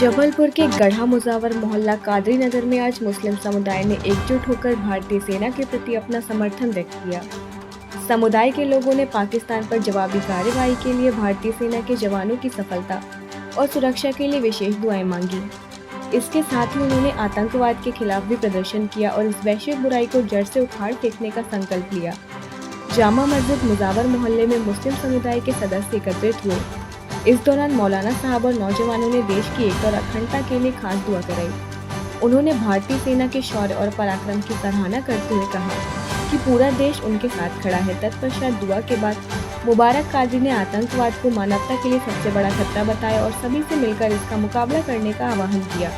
जबलपुर के गढ़ा मुजावर मोहल्ला कादरी नगर में आज मुस्लिम समुदाय ने एकजुट होकर भारतीय सेना के प्रति अपना समर्थन व्यक्त किया। समुदाय के लोगों ने पाकिस्तान पर जवाबी कार्रवाई के लिए भारतीय सेना के जवानों की सफलता और सुरक्षा के लिए विशेष दुआएं मांगी। इसके साथ ही उन्होंने आतंकवाद के खिलाफ भी प्रदर्शन किया और इस वैश्विक बुराई को जड़ से उखाड़ फेंकने का संकल्प लिया। जामा मस्जिद मुजावर मोहल्ले में मुस्लिम समुदाय के सदस्य एकत्रित हुए। इस दौरान मौलाना साहब और नौजवानों ने देश की एकता और अखंडता के लिए खास दुआ कराई। उन्होंने भारतीय सेना के शौर्य और पराक्रम की सराहना करते हुए कहा कि पूरा देश उनके साथ खड़ा है। तत्पश्चात दुआ के बाद मुबारक कादरी ने आतंकवाद को मानवता के लिए सबसे बड़ा खतरा बताया और सभी से मिलकर इसका मुकाबला करने का आह्वान किया।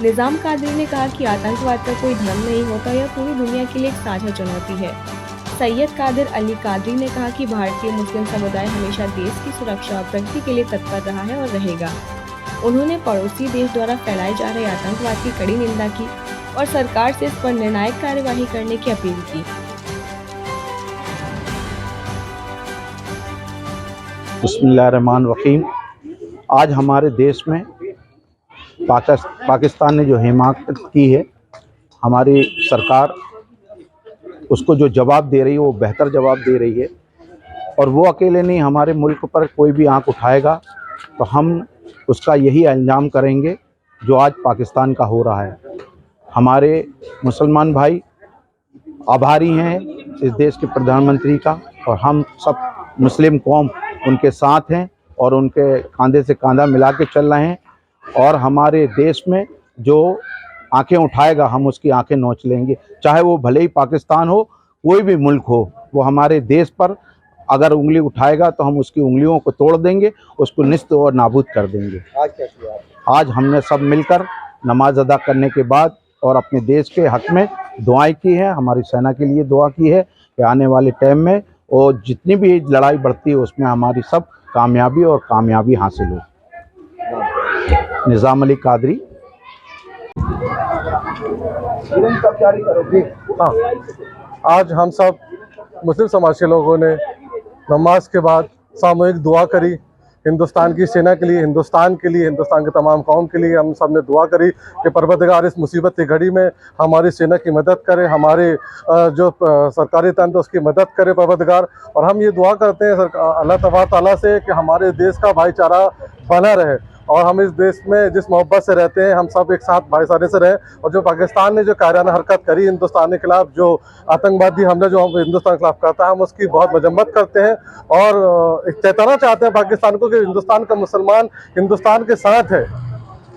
निजाम कादरी ने कहा कि आतंकवाद का कोई धर्म नहीं होता, यह पूरी दुनिया के लिए एक साझा चुनौती है। सैयद कादिर अली कादरी ने कहा कि भारतीय मुस्लिम समुदाय हमेशा देश की सुरक्षा और प्रगति के लिए तत्पर रहा है और रहेगा। उन्होंने पड़ोसी देश द्वारा फैलाए जा रहे आतंकवाद की कड़ी निंदा की और सरकार से इस पर निर्णायक कार्यवाही करने की अपील की। बिस्मिल्लाहिर्रहमानिर्रहीम। आज हमारे देश में पाकिस्तान ने जो हिमाकत की है, हमारी सरकार उसको जो जवाब दे रही है वो बेहतर जवाब दे रही है। और वो अकेले नहीं, हमारे मुल्क पर कोई भी आंख उठाएगा तो हम उसका यही अंजाम करेंगे जो आज पाकिस्तान का हो रहा है। हमारे मुसलमान भाई आभारी हैं इस देश के प्रधानमंत्री का, और हम सब मुस्लिम कौम उनके साथ हैं और उनके कंधे से कंधा मिला के चल रहे हैं। और हमारे देश में जो आंखें उठाएगा हम उसकी आंखें नोच लेंगे, चाहे वो भले ही पाकिस्तान हो, कोई भी मुल्क हो। वो हमारे देश पर अगर उंगली उठाएगा तो हम उसकी उंगलियों को तोड़ देंगे, उसको निस्त और नाबूद कर देंगे। आज क्या किया? आज हमने सब मिलकर नमाज अदा करने के बाद और अपने देश के हक में दुआएं की है, हमारी सेना के लिए दुआ की है कि आने वाले टाइम में और जितनी भी लड़ाई बढ़ती है उसमें हमारी सब कामयाबी हासिल हो। निजाम अली कादरी। हाँ, आज हम सब मुस्लिम समाज के लोगों ने नमाज के बाद सामूहिक दुआ करी। हिंदुस्तान की सेना के लिए, हिंदुस्तान के लिए, हिंदुस्तान के तमाम कौम के लिए हम सब ने दुआ करी कि परवरदिगार इस मुसीबत की घड़ी में हमारी सेना की मदद करे, हमारे जो सरकारी तंत्र उसकी मदद करे परवरदिगार। और हम ये दुआ करते हैं अल्लाह तबारक ताला से कि हमारे देश का भाईचारा बना रहे और हम इस देश में जिस मोहब्बत से रहते हैं हम सब एक साथ भाईचारे से रहें। और जो पाकिस्तान ने जो कायराना हरकत करी हिंदुस्तान के खिलाफ, जो आतंकवादी हमला जो हम हिंदुस्तान के खिलाफ करता है, हम उसकी बहुत मजम्मत करते हैं और चेताना चाहते हैं पाकिस्तान को कि हिंदुस्तान का मुसलमान हिंदुस्तान के साथ है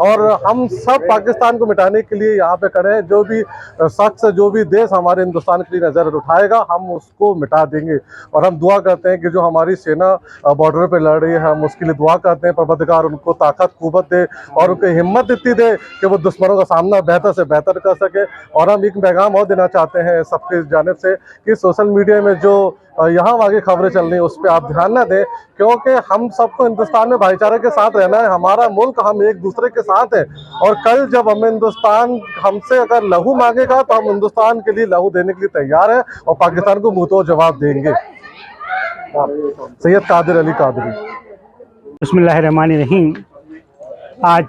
और हम सब पाकिस्तान को मिटाने के लिए यहाँ पे खड़े हैं। जो भी शख्स, जो भी देश हमारे हिंदुस्तान के लिए नज़र उठाएगा हम उसको मिटा देंगे। और हम दुआ करते हैं कि जो हमारी सेना बॉर्डर पे लड़ रही है हम उसके लिए दुआ करते हैं परवरदिगार उनको ताकत कुव्वत दे और उनको हिम्मत इतनी दे कि वो दुश्मनों का सामना बेहतर से बेहतर कर सके। और हम एक पैगाम और देना चाहते हैं सबके जानिब से कि सोशल मीडिया में जो यहाँ आगे खबरें चल रही हैं उस पर आप ध्यान न दें, क्योंकि हम सबको हिंदुस्तान में भाईचारे के साथ रहना है। हमारा मुल्क, हम एक दूसरे के साथ हैं और कल जब हमें हिंदुस्तान हमसे अगर लहू मांगेगा तो हम हिंदुस्तान के लिए लहू देने के लिए तैयार हैं और पाकिस्तान को मुंहतोड़ जवाब देंगे। सैयद कादिर अली कादरी। बिस्मिल्लाहिर्रहमानिर्रहीम। आज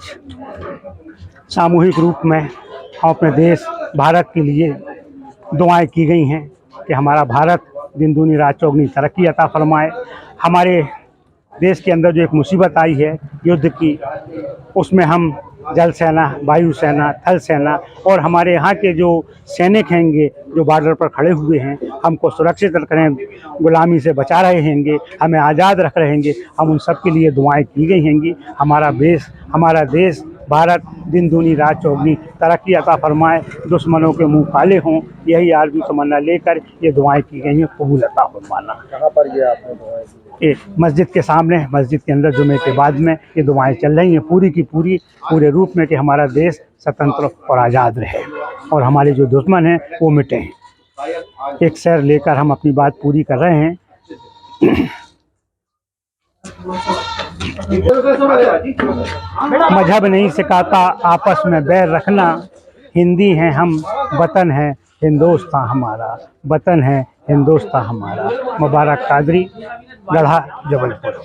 सामूहिक रूप में हम अपने देश भारत के लिए दुआएं की गई हैं कि हमारा भारत दिन दूनी रात चौगनी तरक्की अता फरमाए। हमारे देश के अंदर जो एक मुसीबत आई है युद्ध की, उसमें हम जल सेना, वायु सेना, थल सेना और हमारे यहाँ के जो सैनिक हैंगे जो बॉर्डर पर खड़े हुए हैं, हमको सुरक्षित रख रहे हैं, गुलामी से बचा रहे हैंगे, हमें आज़ाद रख रहे हैंगे, हम उन सब के लिए दुआएं की गई हैंगी। हमारा देश भारत दिन दूनी रात चौगनी तरक्की अता फरमाए, दुश्मनों के मुंह काले हों, यही आरज़ू तमन्ना लेकर ये दुआएं की गई हैं। कबूल अता फरमाना। कहाँ पर ये आपने दुआएं की? ये मस्जिद के सामने, मस्जिद के अंदर जुमे के बाद में ये दुआएं चल रही हैं पूरी की पूरी, पूरे रूप में कि हमारा देश स्वतंत्र और आज़ाद रहे और हमारे जो दुश्मन हैं वो मिटें। एक सैर लेकर हम अपनी बात पूरी कर रहे हैं। मजहब नहीं सिखाता आपस में बैर रखना, हिंदी हैं हम, वतन है हिंदुस्तान हमारा, वतन है हिंदुस्तान हमारा। मुबारक कादरी, गढ़ा, जबलपुर।